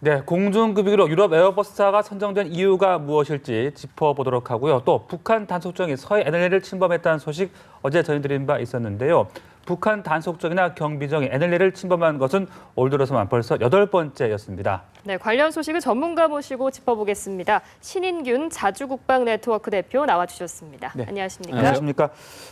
네, 공중급유로 유럽 에어버스타가 선정된 이유가 무엇일지 짚어보도록 하고요. 또 북한 단속정이 서해 NLL을 침범했다는 소식 어제 전해드린 바 있었는데요. 북한 단속정이나 경비정이 NLL을 침범한 것은 올 들어서만 벌써 8번째였습니다. 네, 관련 소식을 전문가 모시고 짚어보겠습니다. 신인균 자주국방네트워크 대표 나와주셨습니다. 네. 안녕하십니까? 안녕하십니까.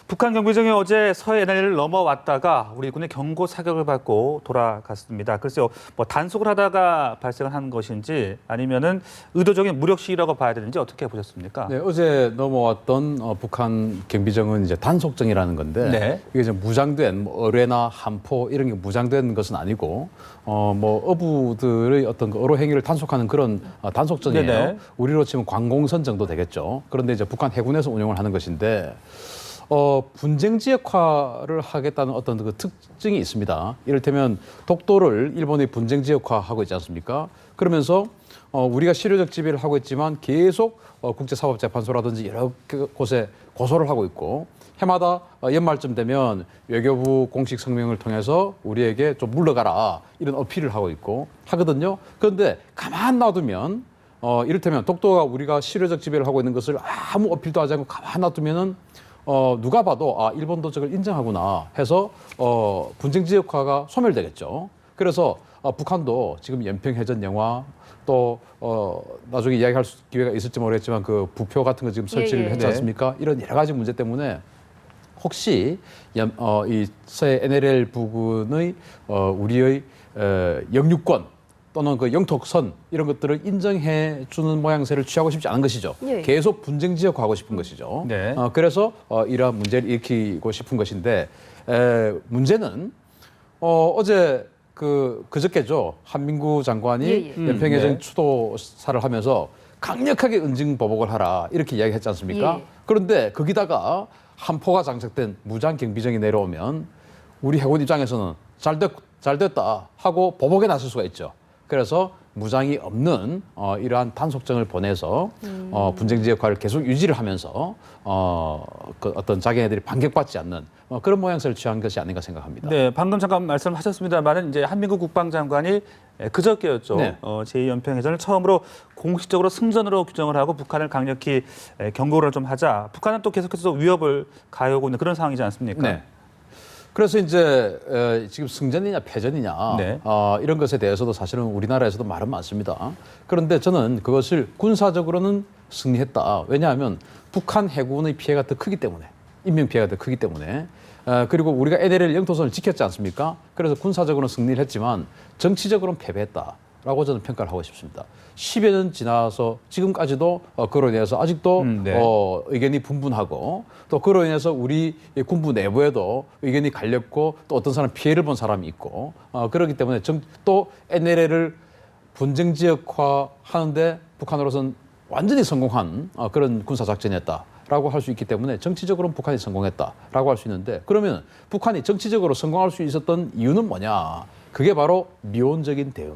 북한 경비정이 어제 서해 NLL을 넘어왔다가 우리 군의 경고 사격을 받고 돌아갔습니다. 글쎄요, 뭐 단속을 하다가 발생한 것인지 아니면은 의도적인 무력 시위라고 봐야 되는지 어떻게 보셨습니까? 네, 어제 넘어왔던 북한 경비정은 이제 단속정이라는 건데 네. 이게 이제 무장된 뭐 어뢰나 함포 이런 게 무장된 것은 아니고 뭐 어부들의 어떤 그 어로 행위를 단속하는 그런 단속정이에요. 네네. 우리로 치면 관공선 정도 되겠죠. 그런데 이제 북한 해군에서 운영을 하는 것인데 분쟁지역화를 하겠다는 어떤 그 특징이 있습니다. 이를테면 독도를 일본이 분쟁지역화하고 있지 않습니까? 그러면서 우리가 실효적 지배를 하고 있지만 계속 국제사법재판소라든지 여러 곳에 고소를 하고 있고 해마다 연말쯤 되면 외교부 공식 성명을 통해서 우리에게 좀 물러가라 이런 어필을 하고 있고 하거든요. 그런데 가만 놔두면 이를테면 독도가 우리가 실효적 지배를 하고 있는 것을 아무 어필도 하지 않고 가만 놔두면은 누가 봐도 일본도 저걸 인정하구나 해서 분쟁지역화가 소멸되겠죠. 그래서 북한도 지금 연평해전 영화 또 나중에 이야기할 기회가 있을지 모르겠지만 그 부표 같은 거 지금 설치를 했지 않습니까? 이런 여러 가지 문제 때문에 혹시 이 서해 NLL 부근의 우리의 영유권 또는 그 영토선 이런 것들을 인정해 주는 모양새를 취하고 싶지 않은 것이죠. 예. 계속 분쟁 지역화하고 싶은 것이죠. 네. 그래서 이러한 문제를 일으키고 싶은 것인데 문제는 어제 그저께죠. 한민구 장관이 연평해전 네. 추도사를 하면서 강력하게 은징 보복을 하라 이렇게 이야기했지 않습니까? 예. 그런데 거기다가 함포가 장착된 무장 경비정이 내려오면 우리 해군 입장에서는 잘 됐다 하고 보복에 나설 수가 있죠. 그래서 무장이 없는 이러한 단속정을 보내서 분쟁지 역할을 계속 유지를 하면서 그 어떤 자기네들이 반격받지 않는 그런 모양새를 취한 것이 아닌가 생각합니다. 네, 방금 잠깐 말씀하셨습니다만은 이제 한민구 국방장관이 그저께였죠. 네. 제2연평해전을 처음으로 공식적으로 승전으로 규정을 하고 북한을 강력히 경고를 좀 하자. 북한은 또 계속해서 위협을 가해오고 있는 그런 상황이지 않습니까? 네. 그래서 이제 지금 승전이냐 패전이냐 네. 이런 것에 대해서도 사실은 우리나라에서도 말은 많습니다. 그런데 저는 그것을 군사적으로는 승리했다. 왜냐하면 북한 해군의 피해가 더 크기 때문에 인명 피해가 더 크기 때문에 그리고 우리가 NLL 영토선을 지켰지 않습니까? 그래서 군사적으로는 승리를 했지만 정치적으로는 패배했다라고 저는 평가를 하고 싶습니다. 10여 년 지나서 지금까지도 그로 인해서 아직도 네. 의견이 분분하고 또 그로 인해서 우리 군부 내부에도 의견이 갈렸고 또 어떤 사람 피해를 본 사람이 있고 그렇기 때문에 또 NLL을 분쟁지역화 하는데 북한으로서는 완전히 성공한 그런 군사작전이었다라고 할 수 있기 때문에 정치적으로는 북한이 성공했다라고 할 수 있는데 그러면 북한이 정치적으로 성공할 수 있었던 이유는 뭐냐? 그게 바로 미온적인 대응.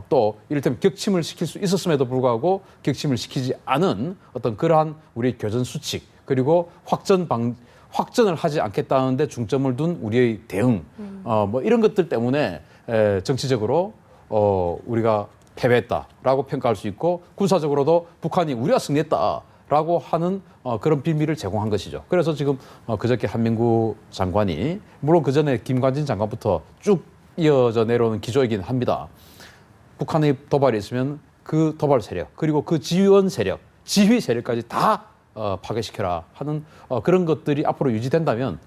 또 이를테면 격침을 시킬 수 있었음에도 불구하고 격침을 시키지 않은 어떤 그러한 우리의 교전 수칙 그리고 확전을 하지 않겠다는데 중점을 둔 우리의 대응 뭐 이런 것들 때문에 정치적으로 우리가 패배했다라고 평가할 수 있고 군사적으로도 북한이 우리가 승리했다라고 하는 그런 빌미를 제공한 것이죠. 그래서 지금 그저께 한민구 장관이 물론 그 전에 김관진 장관부터 쭉 이어져 내려오는 기조이긴 합니다. 북한의 도발이 있으면 그 도발 세력 그리고 그 지원 세력, 지휘 세력까지 다 파괴시켜라 하는 그런 것들이 앞으로 유지된다면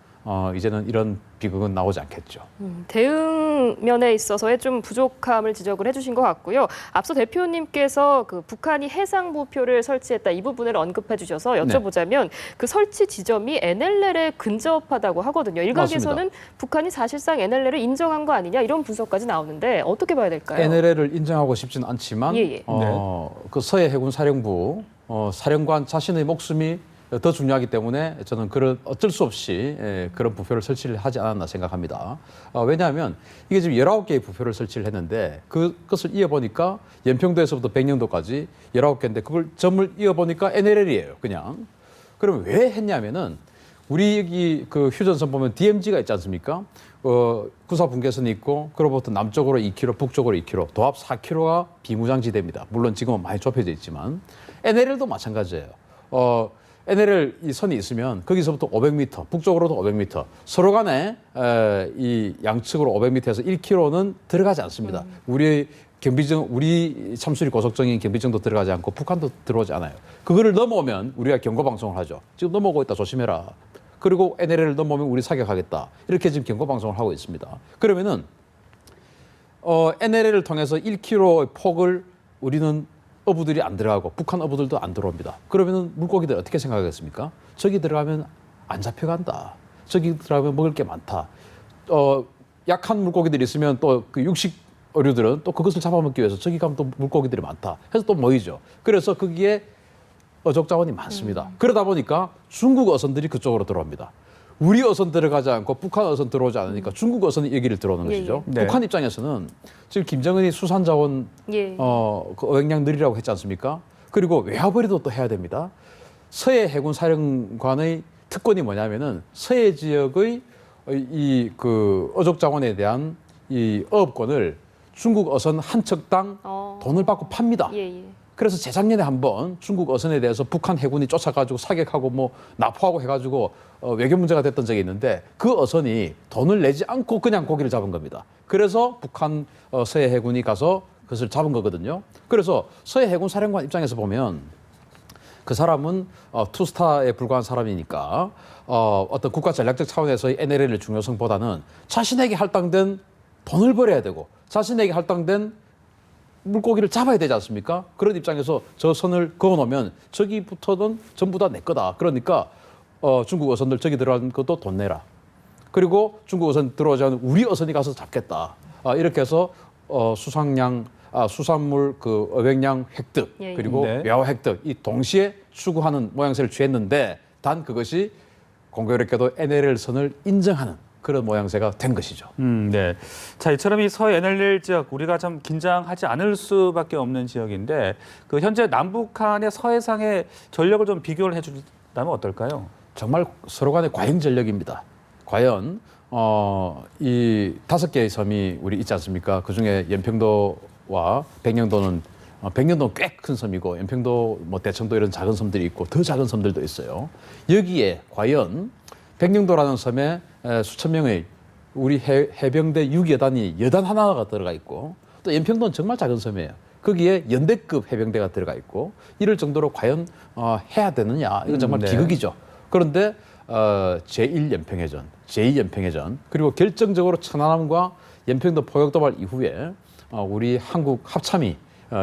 이제는 이런 비극은 나오지 않겠죠. 대응 면에 있어서의 좀 부족함을 지적을 해주신 것 같고요. 앞서 대표님께서 그 북한이 해상부표를 설치했다 이 부분을 언급해 주셔서 여쭤보자면 그 설치 지점이 NLL에 근접하다고 하거든요. 일각에서는 맞습니다. 북한이 사실상 NLL을 인정한 거 아니냐 이런 분석까지 나오는데 어떻게 봐야 될까요? NLL을 인정하고 싶지는 않지만 그 서해 해군 사령부 사령관 자신의 목숨이 더 중요하기 때문에 저는 그런 어쩔 수 없이 그런 부표를 설치를 하지 않았나 생각합니다. 왜냐하면 이게 지금 19개의 부표를 설치를 했는데 그것을 이어보니까 연평도에서부터 백령도까지 19개인데 그걸 점을 이어보니까 NLL이에요. 그냥. 그러면 왜 했냐면은 우리 여기 그 휴전선 보면 DMZ가 있지 않습니까? 구사 분계선이 있고 그로부터 남쪽으로 2km, 북쪽으로 2km, 도합 4km가 비무장지대입니다. 물론 지금은 많이 좁혀져 있지만 NLL도 마찬가지예요. NLL 이 선이 있으면 거기서부터 500m, 북쪽으로도 500m, 서로 간에 이 양측으로 500m에서 1km는 들어가지 않습니다. 우리 경비정, 우리 참수리 고속정인 경비정도 들어가지 않고 북한도 들어오지 않아요. 그거를 넘어오면 우리가 경고 방송을 하죠. 지금 넘어오고 있다, 조심해라. 그리고 NLL을 넘어오면 우리 사격하겠다. 이렇게 지금 경고 방송을 하고 있습니다. 그러면은 NLL을 통해서 1km의 폭을 우리는 어부들이 안 들어가고 북한 어부들도 안 들어옵니다. 그러면은 물고기들 어떻게 생각하겠습니까? 저기 들어가면 안 잡혀간다. 저기 들어가면 먹을 게 많다. 약한 물고기들이 있으면 또 그 육식 어류들은 또 그것을 잡아먹기 위해서 저기 가면 또 물고기들이 많다. 해서 또 모이죠. 그래서 거기에 어족 자원이 많습니다. 그러다 보니까 중국 어선들이 그쪽으로 들어옵니다. 우리 어선 들어가지 않고 북한 어선 들어오지 않으니까 중국 어선이 여기를 들어오는 것이죠. 네. 북한 입장에서는 지금 김정은이 수산 자원 예. 그 어획량 늘리라고 했지 않습니까? 그리고 외화벌이도 또 해야 됩니다. 서해 해군 사령관의 특권이 뭐냐면은 서해 지역의 이 그 어족 자원에 대한 이 어업권을 중국 어선 한 척당 돈을 받고 팝니다. 예, 예. 그래서 재작년에 한번 중국 어선에 대해서 북한 해군이 쫓아가지고 사격하고 뭐 납포하고 해가지고 외교 문제가 됐던 적이 있는데 그 어선이 돈을 내지 않고 그냥 고기를 잡은 겁니다. 그래서 북한 서해 해군이 가서 그것을 잡은 거거든요. 그래서 서해 해군 사령관 입장에서 보면 그 사람은 투스타에 불과한 사람이니까 어떤 국가 전략적 차원에서의 NLL의 중요성보다는 자신에게 할당된 돈을 벌어야 되고 자신에게 할당된 물고기를 잡아야 되지 않습니까? 그런 입장에서 저 선을 그어놓으면 저기부터는 전부 다 내 거다. 그러니까 중국 어선들 저기 들어간 것도 돈 내라. 그리고 중국 어선 들어오지 않은 우리 어선이 가서 잡겠다. 이렇게 해서 수상량, 수산물 그 어획량 획득 예, 예. 그리고 네. 외화 획득 이 동시에 추구하는 모양새를 취했는데 단 그것이 공교롭게도 NLL 선을 인정하는 그런 모양새가 된 것이죠. 네. 자, 이처럼 이 서해 NLL 지역 우리가 좀 긴장하지 않을 수밖에 없는 지역인데 그 현재 남북한의 서해상의 전력을 좀 비교를 해준다면 어떨까요? 정말 서로 간의 과잉 전력입니다. 과연 이 5개의 섬이 우리 있지 않습니까? 그중에 연평도와 백령도는 백령도는 꽤 큰 섬이고 연평도, 뭐 대청도 이런 작은 섬들이 있고 더 작은 섬들도 있어요. 여기에 과연 백령도라는 섬에 수천 명의 우리 해병대 6여단이 여단 하나가 들어가 있고 또 연평도는 정말 작은 섬이에요. 거기에 연대급 해병대가 들어가 있고 이럴 정도로 과연 해야 되느냐 이건 정말 네. 비극이죠. 그런데 제1연평해전, 제2연평해전 그리고 결정적으로 천안함과 연평도 포격도발 이후에 우리 한국 합참이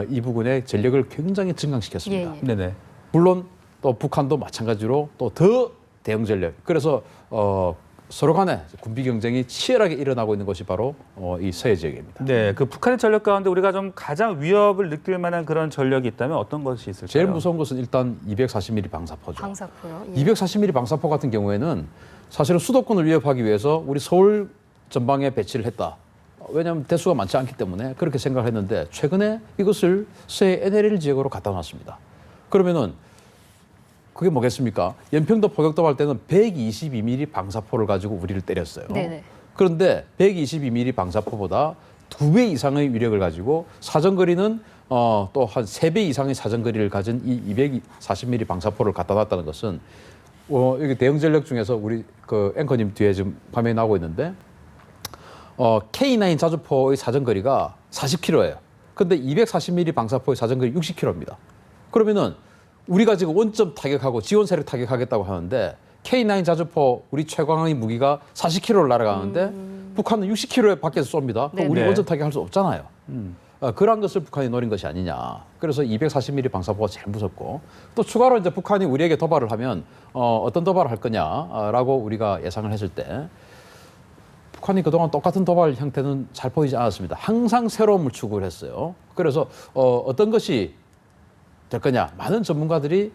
이 부분의 전력을 굉장히 증강시켰습니다. 예, 예. 네네. 물론 또 북한도 마찬가지로 또 더 대응 전력. 그래서 서로 간에 군비 경쟁이 치열하게 일어나고 있는 것이 바로 이 서해 지역입니다. 네, 그 북한의 전력 가운데 우리가 좀 가장 위협을 느낄 만한 그런 전력이 있다면 어떤 것이 있을까요? 제일 무서운 것은 일단 240mm 방사포죠. 방사포요. 예. 240mm 방사포 같은 경우에는 사실은 수도권을 위협하기 위해서 우리 서울 전방에 배치를 했다. 왜냐하면 대수가 많지 않기 때문에 그렇게 생각을 했는데 최근에 이것을 서해 NLL 지역으로 갖다 놨습니다. 그러면은 그게 뭐겠습니까? 연평도 포격도발 때는 122mm 방사포를 가지고 우리를 때렸어요. 네네. 그런데 122mm 방사포보다 2배 이상의 위력을 가지고 사정거리는 또 한 3배 이상의 사정거리를 가진 이 240mm 방사포를 갖다 놨다는 것은 여기 대응 전력 중에서 우리 그 앵커님 뒤에 지금 화면이 나오고 있는데 K9 자주포의 사정거리가 40km예요. 근데 240mm 방사포의 사정거리 60km입니다. 그러면은 우리가 지금 원점 타격하고 지원 세력 타격하겠다고 하는데 K9 자주포 우리 최강의 무기가 40km를 날아가는데 북한은 60km 밖에서 쏩니다. 그럼 우리 네네. 원점 타격할 수 없잖아요. 그러한 것을 북한이 노린 것이 아니냐. 그래서 240mm 방사포가 제일 무섭고 또 추가로 이제 북한이 우리에게 도발을 하면 어떤 도발을 할 거냐라고 우리가 예상을 했을 때 북한이 그동안 똑같은 도발 형태는 잘 보이지 않았습니다. 항상 새로운 물 추구를 했어요. 그래서 어떤 것이 될 거냐. 많은 전문가들이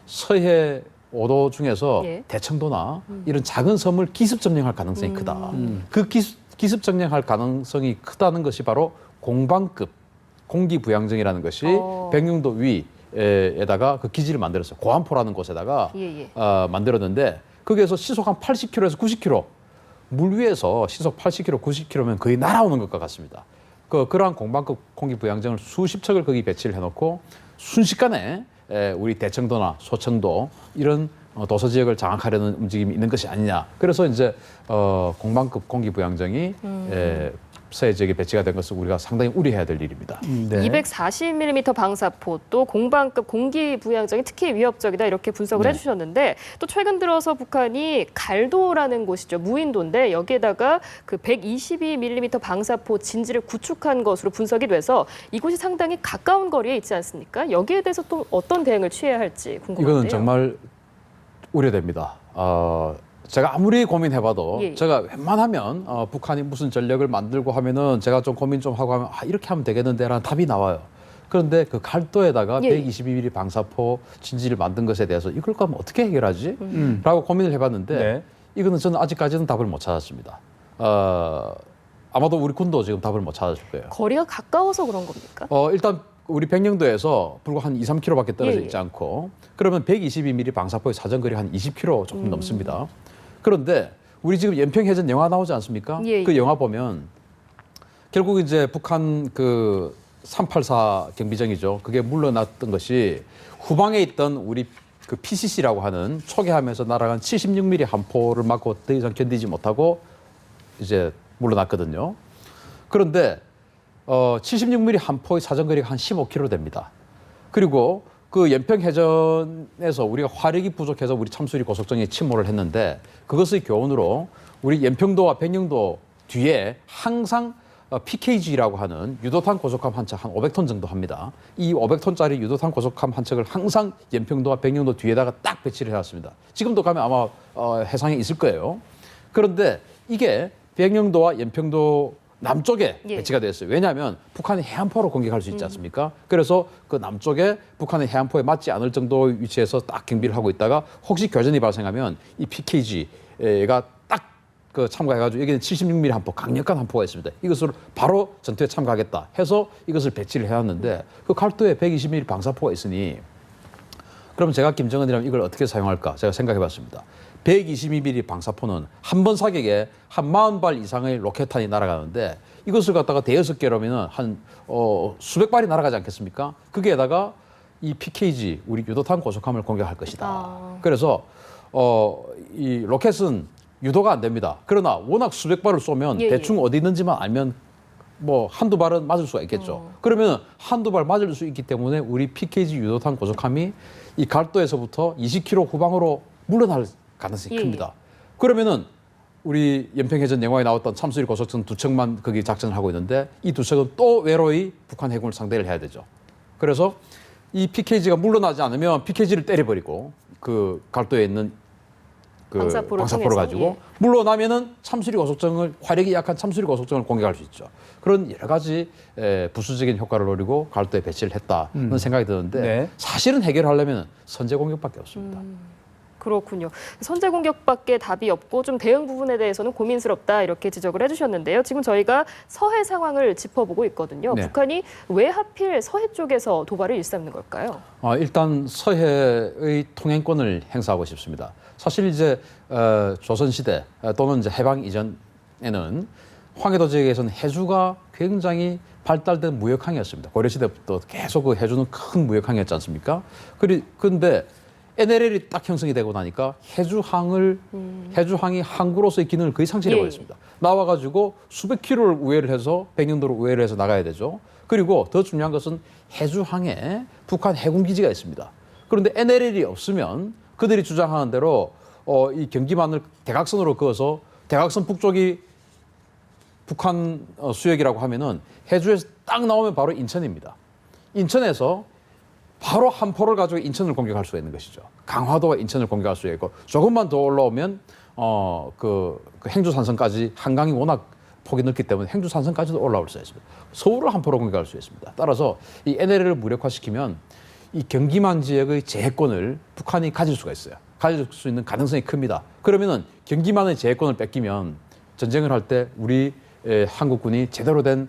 서해 5도 중에서 예. 대청도나 이런 작은 섬을 기습 점령할 가능성이 크다. 그 기습 점령할 가능성이 크다는 것이 바로 공방급 공기부양정이라는 것이 백령도 위에다가 그 기지를 만들었어요. 고안포라는 곳에다가 예, 예. 만들었는데 거기에서 시속 한 80km에서 90km 물 위에서 시속 80km, 90km면 거의 날아오는 것과 같습니다. 그러한 공방급 공기 부양정을 수십 척을 거기 배치를 해놓고 순식간에 우리 대청도나 소청도 이런 도서 지역을 장악하려는 움직임이 있는 것이 아니냐. 그래서 이제 공방급 공기 부양정이 서해 지역에 배치가 된 것을 우리가 상당히 우려해야 될 일입니다. 네. 240mm 방사포 또 공방급 공기 부양정이 특히 위협적이다 이렇게 분석을 네. 해주셨는데 또 최근 들어서 북한이 갈도라는 곳이죠. 무인도인데 여기에다가 그 122mm 방사포 진지를 구축한 것으로 분석이 돼서 이곳이 상당히 가까운 거리에 있지 않습니까? 여기에 대해서 또 어떤 대응을 취해야 할지 궁금한데요. 이거는 정말 우려됩니다. 제가 아무리 고민해봐도 예. 제가 웬만하면 북한이 무슨 전력을 만들고 하면은 제가 좀 고민 좀 하고 하면 이렇게 하면 되겠는데라는 답이 나와요. 그런데 그 갈도에다가 예. 122mm 방사포 진지를 만든 것에 대해서 이걸 그럼 어떻게 해결하지? 라고 고민을 해봤는데 네. 이거는 저는 아직까지는 답을 못 찾았습니다. 아마도 우리 군도 지금 답을 못 찾았을 거예요. 거리가 가까워서 그런 겁니까? 일단 우리 백령도에서 불과 한 2, 3km밖에 떨어져 예, 예. 있지 않고 그러면 122mm 방사포의 사정거리 한 20km 조금 넘습니다. 그런데 우리 지금 연평해전 영화 나오지 않습니까? 예, 예. 그 영화 보면 결국 이제 북한 그 384 경비정이죠. 그게 물러났던 것이 후방에 있던 우리 그 PCC라고 하는 초계하면서 날아간 76mm 함포를 맞고 더 이상 견디지 못하고 이제 물러났거든요. 그런데 76mm 함포의 사정거리가 한 15km 됩니다. 그리고 그 연평해전에서 우리가 화력이 부족해서 우리 참수리 고속정에 침몰을 했는데 그것의 교훈으로 우리 연평도와 백령도 뒤에 항상 PKG라고 하는 유도탄 고속함 한 척 한 500톤 정도 합니다. 이 500톤짜리 유도탄 고속함 한 척을 항상 연평도와 백령도 뒤에다가 딱 배치를 해왔습니다. 지금도 가면 아마 해상에 있을 거예요. 그런데 이게 백령도와 연평도 남쪽에 예. 배치가 되어 있어요. 왜냐하면 북한이 해안포로 공격할 수 있지 않습니까? 그래서 그 남쪽에 북한의 해안포에 맞지 않을 정도의 위치에서 딱 경비를 하고 있다가 혹시 교전이 발생하면 이 PKG가 딱 그 참가해가지고 여기는 76mm 함포, 강력한 함포가 있습니다. 이것을 바로 전투에 참가하겠다 해서 이것을 배치를 해왔는데 그 갈도에 120mm 방사포가 있으니 그럼 제가 김정은이라면 이걸 어떻게 사용할까? 제가 생각해봤습니다. 122mm 방사포는 한 번 사격에 한 40발 이상의 로켓탄이 날아가는데 이것을 갖다가 대여섯 개로면 한 수백 발이 날아가지 않겠습니까? 거기에다가 이 PKG, 우리 유도탄 고속함을 공격할 것이다. 그래서 이 로켓은 유도가 안 됩니다. 그러나 워낙 수백 발을 쏘면 예, 대충 어디 있는지만 알면 뭐 한두 발은 맞을 수가 있겠죠. 그러면 한두 발 맞을 수 있기 때문에 우리 PKG 유도탄 고속함이 이 갈도에서부터 20km 후방으로 물러날 가능성이 예. 큽니다. 그러면은 우리 연평해전 영화에 나왔던 참수리 고속선 두 척만 거기 작전을 하고 있는데 이 두 척은 또 외로이 북한 해군을 상대를 해야 되죠. 그래서 이 PKG가 물러나지 않으면 PKG를 때려버리고 그 갈도에 있는 그 방사포를 방사포를 통해서, 가지고 예. 물러나면은 참수리 고속정을 화력이 약한 참수리 고속정을 공격할 수 있죠. 그런 여러 가지 부수적인 효과를 노리고 갈도에 배치를 했다는 생각이 드는데 네. 사실은 해결하려면 선제 공격밖에 없습니다. 그렇군요. 선제 공격밖에 답이 없고 좀 대응 부분에 대해서는 고민스럽다 이렇게 지적을 해주셨는데요. 지금 저희가 서해 상황을 짚어보고 있거든요. 네. 북한이 왜 하필 서해 쪽에서 도발을 일삼는 걸까요? 일단 서해의 통행권을 행사하고 싶습니다. 사실 이제 조선시대 또는 이제 해방 이전에는 황해도 지역에서는 해주가 굉장히 발달된 무역항이었습니다. 고려시대부터 계속 그 해주는 큰 무역항이었지 않습니까? 그런데 NLL이 딱 형성이 되고 나니까 해주항이 항구로서의 기능을 거의 상실해버렸습니다. 나와가지고 수백 킬로를 우회를 해서 백령도로 우회를 해서 나가야 되죠. 그리고 더 중요한 것은 해주항에 북한 해군기지가 있습니다. 그런데 NLL이 없으면 그들이 주장하는 대로 이 경기만을 대각선으로 그어서 대각선 북쪽이 북한 수역이라고 하면은 해주에서 딱 나오면 바로 인천입니다. 인천에서 바로 함포를 가지고 인천을 공격할 수가 있는 것이죠. 강화도와 인천을 공격할 수 있고 조금만 더 올라오면 그 행주산성까지 한강이 워낙 폭이 넓기 때문에 행주산성까지도 올라올 수 있습니다. 서울을 함포로 공격할 수 있습니다. 따라서 이 NLL을 무력화시키면 이 경기만 지역의 제해권을 북한이 가질 수가 있어요. 가질 수 있는 가능성이 큽니다. 그러면은 경기만의 제해권을 뺏기면 전쟁을 할 때 우리 한국군이 제대로 된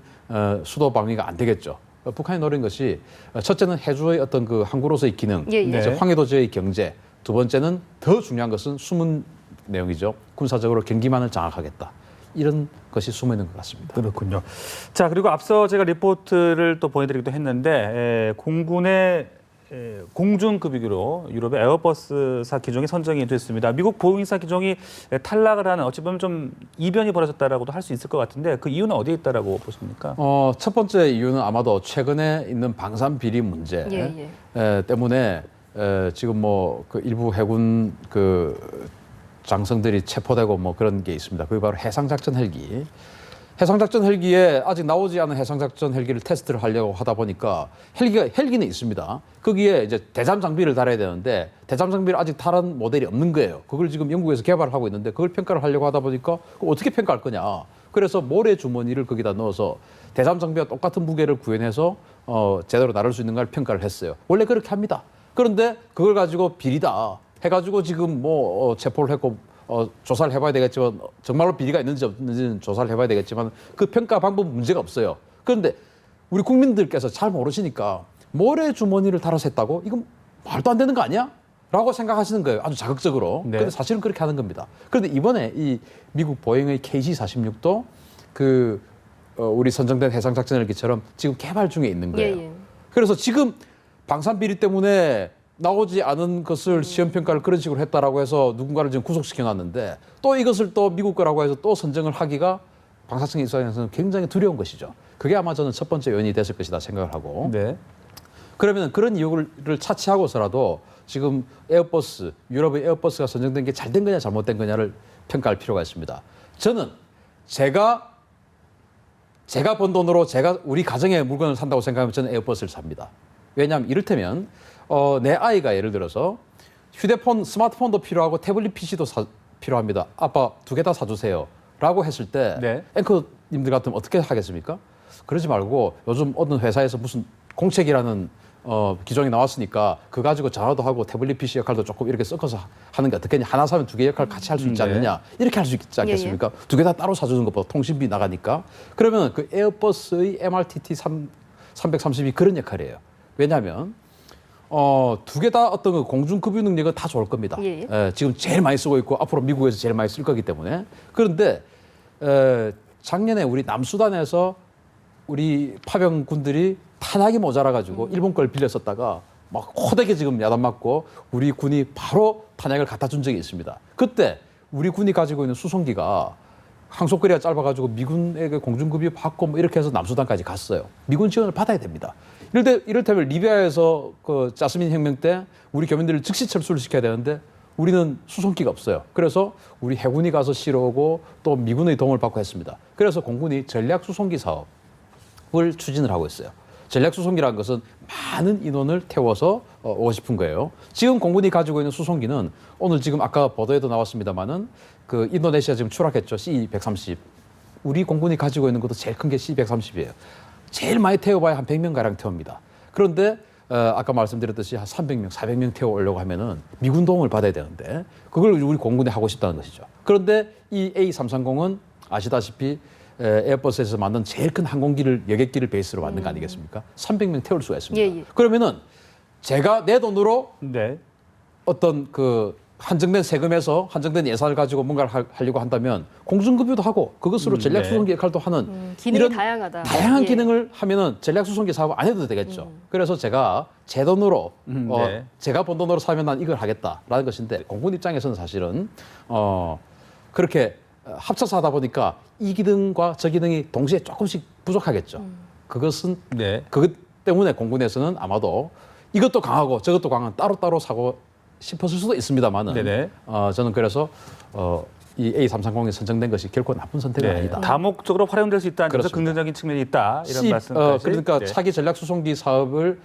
수도 방위가 안 되겠죠. 북한이 노린 것이 첫째는 해주의 어떤 그 항구로서의 기능, 예, 예. 이제 황해도 지역의 경제, 두 번째는 더 중요한 것은 숨은 내용이죠. 군사적으로 경기만을 장악하겠다. 이런 것이 숨어 있는 것 같습니다. 그렇군요. 자, 그리고 앞서 제가 리포트를 또 보내드리기도 했는데 공군의 공중급유기로 유럽의 에어버스사 기종이 선정이 됐습니다. 미국 보잉사 기종이 탈락을 하는 어찌 보면 좀 이변이 벌어졌다라고도 할 수 있을 것 같은데 그 이유는 어디에 있다라고 보십니까? 첫 번째 이유는 아마도 최근에 있는 방산 비리 문제 때문에 지금 뭐 그 일부 해군 그 장성들이 체포되고 뭐 그런 게 있습니다. 그게 바로 해상작전 헬기. 해상작전 헬기에 아직 나오지 않은 해상작전 헬기를 테스트를 하려고 하다 보니까 헬기는 있습니다. 거기에 이제 대잠 장비를 달아야 되는데 대잠 장비를 아직 달은 모델이 없는 거예요. 그걸 지금 영국에서 개발을 하고 있는데 그걸 평가를 하려고 하다 보니까 어떻게 평가할 거냐. 그래서 모래 주머니를 거기다 넣어서 대잠 장비와 똑같은 무게를 구현해서 제대로 나를 수 있는 걸 평가를 했어요. 원래 그렇게 합니다. 그런데 그걸 가지고 비리다 해가지고 지금 뭐 체포를 했고 조사를 해봐야 되겠지만 정말로 비리가 있는지 없는지는 조사를 해봐야 되겠지만 그 평가 방법 문제가 없어요. 그런데 우리 국민들께서 잘 모르시니까 모래 주머니를 달아서 했다고 이건 말도 안 되는 거 아니야? 라고 생각하시는 거예요. 아주 자극적으로. 네. 그런데 사실은 그렇게 하는 겁니다. 그런데 이번에 이 미국 보잉의 KC-46도 우리 선정된 해상작전 헬기처럼 지금 개발 중에 있는 거예요. 그래서 지금 방산 비리 때문에 나오지 않은 것을 시험 평가를 그런 식으로 했다라고 해서 누군가를 지금 구속시켜 놨는데 또 이것을 또 미국 거라고 해서 또 선정을 하기가 방사청 입장에서는 굉장히 두려운 것이죠. 그게 아마 저는 첫 번째 요인이 됐을 것이다 생각을 하고. 네. 그러면 그런 이유를 차치하고서라도 지금 유럽의 에어버스가 선정된 게 잘된 거냐 잘못된 거냐를 평가할 필요가 있습니다. 저는 제가 번 돈으로 우리 가정에 물건을 산다고 생각하면 저는 에어버스를 삽니다. 왜냐하면 이를테면 내 아이가 예를 들어서 스마트폰도 필요하고 태블릿 PC도 필요합니다. 아빠 2개 다 사주세요. 라고 했을 때 네. 앵커님들 같으면 어떻게 하겠습니까? 그러지 말고 요즘 어떤 회사에서 무슨 공책이라는 기종이 나왔으니까 그거 가지고 전화도 하고 태블릿 PC 역할도 조금 이렇게 섞어서 하는 게 어떻겠냐. 하나 사면 2개 역할 같이 할 수 있지 않느냐. 이렇게 할 수 있지 않겠습니까? 2개 다 따로 사주는 것보다 통신비 나가니까. 그러면 그 에어버스의 MRTT 330이 그런 역할이에요. 왜냐하면 2개 다 어떤 그 공중급유 능력은 다 좋을 겁니다. 지금 제일 많이 쓰고 있고 앞으로 미국에서 제일 많이 쓸 거기 때문에. 그런데 작년에 우리 남수단에서 우리 파병군들이 탄약이 모자라가지고 일본 걸 빌려 썼다가 막 호되게 지금 야단 맞고 우리 군이 바로 탄약을 갖다 준 적이 있습니다. 그때 우리 군이 가지고 있는 수송기가 항속거리가 짧아가지고 미군에게 공중급유 받고 뭐 이렇게 해서 남수단까지 갔어요. 미군 지원을 받아야 됩니다. 이를테면 리비아에서 그 자스민 혁명 때 우리 교민들을 즉시 철수를 시켜야 되는데 우리는 수송기가 없어요. 그래서 우리 해군이 가서 실어오고 또 미군의 도움을 받고 했습니다. 그래서 공군이 전략 수송기 사업을 추진을 하고 있어요. 전략 수송기라는 것은 많은 인원을 태워서 오고 싶은 거예요. 지금 공군이 가지고 있는 수송기는 오늘 지금 아까 보도에도 나왔습니다만은 그 인도네시아 지금 추락했죠. C-130. 우리 공군이 가지고 있는 것도 제일 큰 게 C-130이에요. 제일 많이 태워봐야 한 100명 가량 태웁니다. 그런데 아까 말씀드렸듯이 한 300명, 400명 태워오려고 하면은 미군 도움을 받아야 되는데 그걸 우리 공군이 하고 싶다는 것이죠. 그런데 이 A330은 아시다시피 에어버스에서 만든 제일 큰 여객기를 베이스로 만든 거 아니겠습니까? 300명 태울 수가 있습니다. 그러면은 제가 내 돈으로 어떤 그 한정된 세금에서 한정된 예산을 가지고 뭔가를 하려고 한다면 공중급유도 하고 그것으로 전략 수송기 역할도 하는 기능이 이런 다양한 기능을 하면은 전략 수송기 사업 안 해도 되겠죠. 그래서 제가 제 돈으로 제가 번 돈으로 사면 난 이걸 하겠다라는 것인데 공군 입장에서는 사실은 그렇게 합쳐서 하다 보니까 이 기능과 저 기능이 동시에 조금씩 부족하겠죠. 그것은 그것 때문에 공군에서는 아마도 이것도 강하고 저것도 강한 따로따로 사고 싶었을 수도 있습니다만은 저는 그래서 이 A330이 선정된 것이 결코 나쁜 선택은 아니다. 다목적으로 활용될 수 있다는 점에서 긍정적인 측면이 있다. 이런 말씀까지. 그러니까 차기 전략 수송기 사업을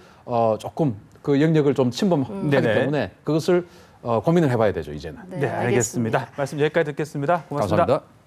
조금 그 영역을 좀 침범하기 때문에 그것을 고민을 해봐야 되죠 이제는. 네, 알겠습니다. 말씀 여기까지 듣겠습니다. 고맙습니다. 감사합니다.